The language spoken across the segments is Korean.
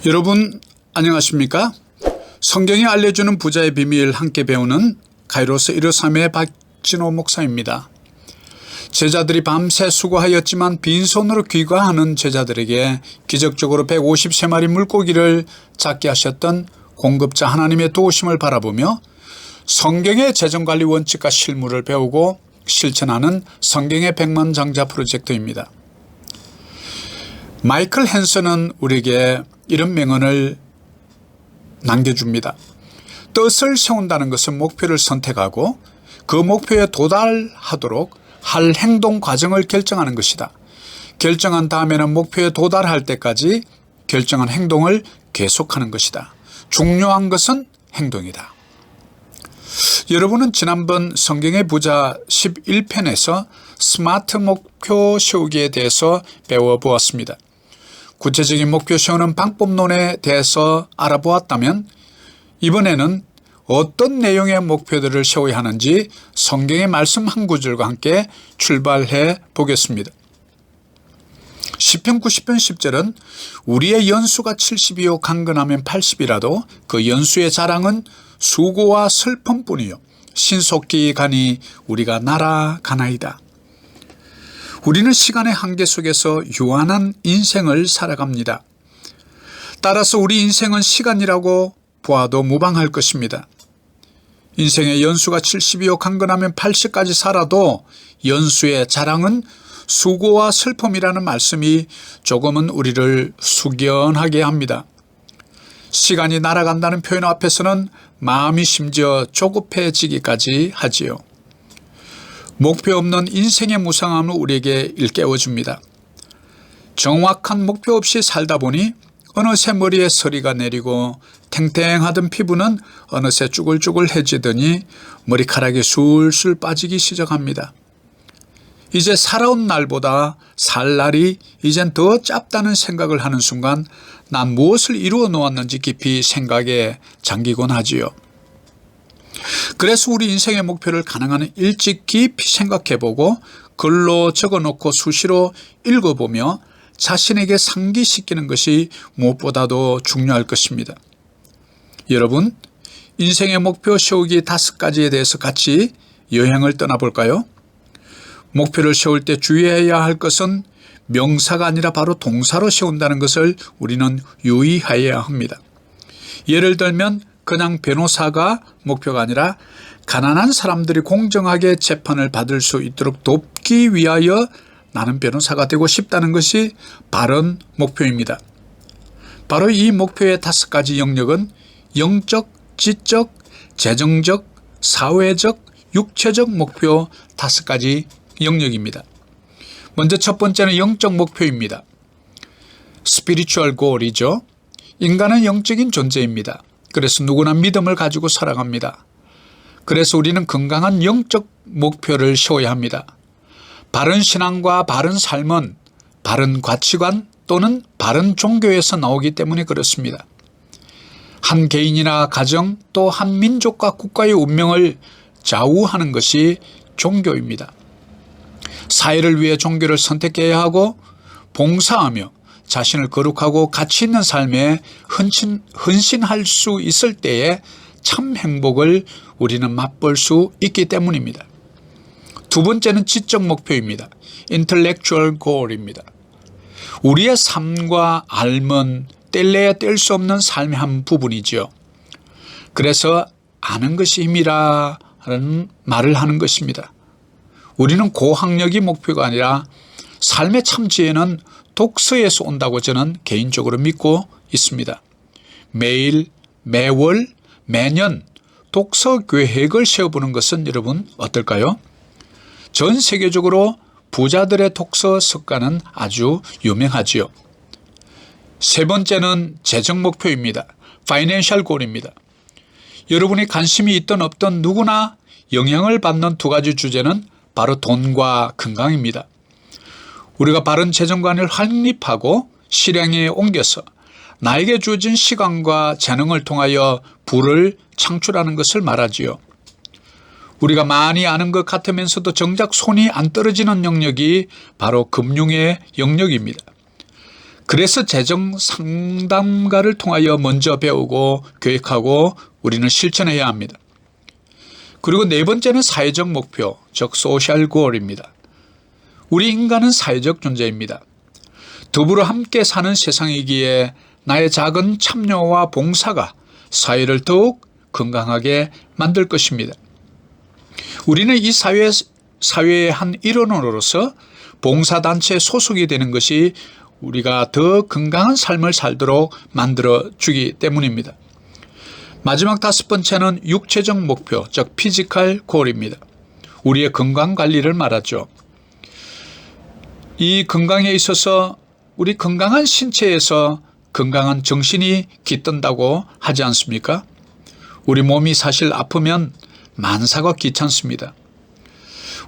여러분 안녕하십니까? 성경이 알려주는 부자의 비밀 함께 배우는 가이로스 153의 박진호 목사입니다. 제자들이 밤새 수고하였지만 빈손으로 귀가하는 제자들에게 기적적으로 153마리 물고기를 잡게 하셨던 공급자 하나님의 도우심을 바라보며 성경의 재정관리 원칙과 실무를 배우고 실천하는 성경의 백만장자 프로젝트입니다. 마이클 헨슨은 우리에게 이런 명언을 남겨줍니다. 뜻을 세운다는 것은 목표를 선택하고 그 목표에 도달하도록 할 행동 과정을 결정하는 것이다. 결정한 다음에는 목표에 도달할 때까지 결정한 행동을 계속하는 것이다. 중요한 것은 행동이다. 여러분은 지난번 성경의 부자 11편에서 스마트 목표 세우기에 대해서 배워보았습니다. 구체적인 목표 세우는 방법론에 대해서 알아보았다면 이번에는 어떤 내용의 목표들을 세워야 하는지 성경의 말씀 한 구절과 함께 출발해 보겠습니다. 시편 90편 10절은 우리의 연수가 70이요 강건하면 80이라도 그 연수의 자랑은 수고와 슬픔뿐이요 신속히 가니 우리가 날아가나이다. 우리는 시간의 한계 속에서 유한한 인생을 살아갑니다. 따라서 우리 인생은 시간이라고 보아도 무방할 것입니다. 인생의 연수가 70이요 강건하면 80까지 살아도 연수의 자랑은 수고와 슬픔이라는 말씀이 조금은 우리를 숙연하게 합니다. 시간이 날아간다는 표현 앞에서는 마음이 심지어 조급해지기까지 하지요. 목표 없는 인생의 무상함을 우리에게 일깨워줍니다. 정확한 목표 없이 살다 보니 어느새 머리에 서리가 내리고 탱탱하던 피부는 어느새 쭈글쭈글해지더니 머리카락이 술술 빠지기 시작합니다. 이제 살아온 날보다 살 날이 이젠 더 짧다는 생각을 하는 순간 난 무엇을 이루어 놓았는지 깊이 생각에 잠기곤 하지요. 그래서 우리 인생의 목표를 가능한 한 일찍 깊이 생각해보고 글로 적어놓고 수시로 읽어보며 자신에게 상기시키는 것이 무엇보다도 중요할 것입니다. 여러분, 인생의 목표 세우기 5가지에 대해서 같이 여행을 떠나볼까요? 목표를 세울 때 주의해야 할 것은 명사가 아니라 바로 동사로 세운다는 것을 우리는 유의해야 합니다. 예를 들면 그냥 변호사가 목표가 아니라 가난한 사람들이 공정하게 재판을 받을 수 있도록 돕기 위하여 나는 변호사가 되고 싶다는 것이 바른 목표입니다. 바로 이 목표의 5가지 영역은 영적, 지적, 재정적, 사회적, 육체적 목표 5가지 영역입니다. 먼저 첫 번째는 영적 목표입니다. 스피리추얼 골이죠. 인간은 영적인 존재입니다. 그래서 누구나 믿음을 가지고 살아갑니다. 그래서 우리는 건강한 영적 목표를 세워야 합니다. 바른 신앙과 바른 삶은 바른 가치관 또는 바른 종교에서 나오기 때문에 그렇습니다. 한 개인이나 가정 또 한 민족과 국가의 운명을 좌우하는 것이 종교입니다. 사회를 위해 종교를 선택해야 하고 봉사하며 자신을 거룩하고 가치 있는 삶에 헌신할 수 있을 때에 참 행복을 우리는 맛볼 수 있기 때문입니다. 두 번째는 지적 목표입니다. intellectual goal입니다. 우리의 삶과 삶은 뗄래야 뗄 수 없는 삶의 한 부분이죠. 그래서 아는 것이 힘이라는 말을 하는 것입니다. 우리는 고학력이 목표가 아니라 삶의 참 지혜는 독서에서 온다고 저는 개인적으로 믿고 있습니다. 매일, 매월, 매년 독서 계획을 세워보는 것은 여러분 어떨까요? 전 세계적으로 부자들의 독서 습관은 아주 유명하지요. 세 번째는 재정 목표입니다. 파이낸셜 골입니다. 여러분이 관심이 있든 없든 누구나 영향을 받는 2가지 주제는 바로 돈과 건강입니다. 우리가 바른 재정관을 확립하고 실행에 옮겨서 나에게 주어진 시간과 재능을 통하여 부를 창출하는 것을 말하지요. 우리가 많이 아는 것 같으면서도 정작 손이 안 떨어지는 영역이 바로 금융의 영역입니다. 그래서 재정 상담가를 통하여 먼저 배우고 계획하고 우리는 실천해야 합니다. 그리고 네 번째는 사회적 목표, 즉 소셜 골입니다. 우리 인간은 사회적 존재입니다. 더불어 함께 사는 세상이기에 나의 작은 참여와 봉사가 사회를 더욱 건강하게 만들 것입니다. 우리는 이 사회의 한 일원으로서 봉사단체에 소속이 되는 것이 우리가 더 건강한 삶을 살도록 만들어주기 때문입니다. 마지막 다섯 번째는 육체적 목표, 즉 피지컬 골입니다. 우리의 건강관리를 말하죠. 이 건강에 있어서 우리 건강한 신체에서 건강한 정신이 깃든다고 하지 않습니까? 우리 몸이 사실 아프면 만사가 귀찮습니다.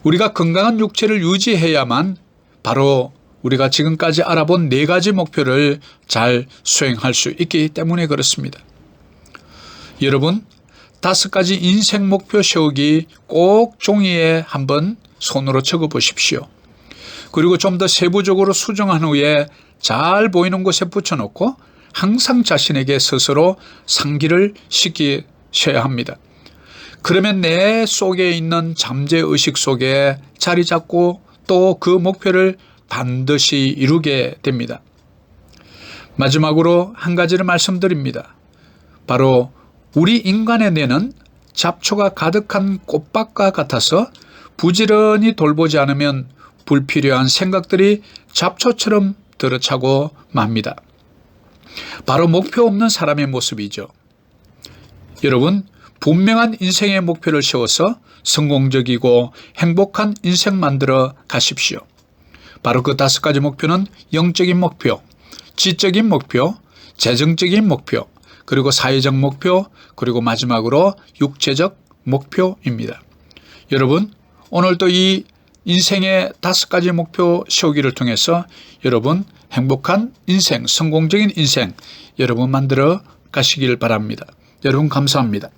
우리가 건강한 육체를 유지해야만 바로 우리가 지금까지 알아본 네 가지 목표를 잘 수행할 수 있기 때문에 그렇습니다. 여러분, 5가지 인생 목표 세우기 꼭 종이에 한번 손으로 적어 보십시오. 그리고 좀 더 세부적으로 수정한 후에 잘 보이는 곳에 붙여놓고 항상 자신에게 스스로 상기를 시키셔야 합니다. 그러면 내 속에 있는 잠재의식 속에 자리 잡고 또 그 목표를 반드시 이루게 됩니다. 마지막으로 한 가지를 말씀드립니다. 바로 우리 인간의 뇌는 잡초가 가득한 꽃밭과 같아서 부지런히 돌보지 않으면 불필요한 생각들이 잡초처럼 들어차고 맙니다. 바로 목표 없는 사람의 모습이죠. 여러분, 분명한 인생의 목표를 세워서 성공적이고 행복한 인생 만들어 가십시오. 바로 그 5가지 목표는 영적인 목표, 지적인 목표, 재정적인 목표, 그리고 사회적 목표, 그리고 마지막으로 육체적 목표입니다. 여러분, 오늘도 이 인생의 5가지 목표 세우기를 통해서 여러분 행복한 인생, 성공적인 인생 여러분 만들어 가시길 바랍니다. 여러분 감사합니다.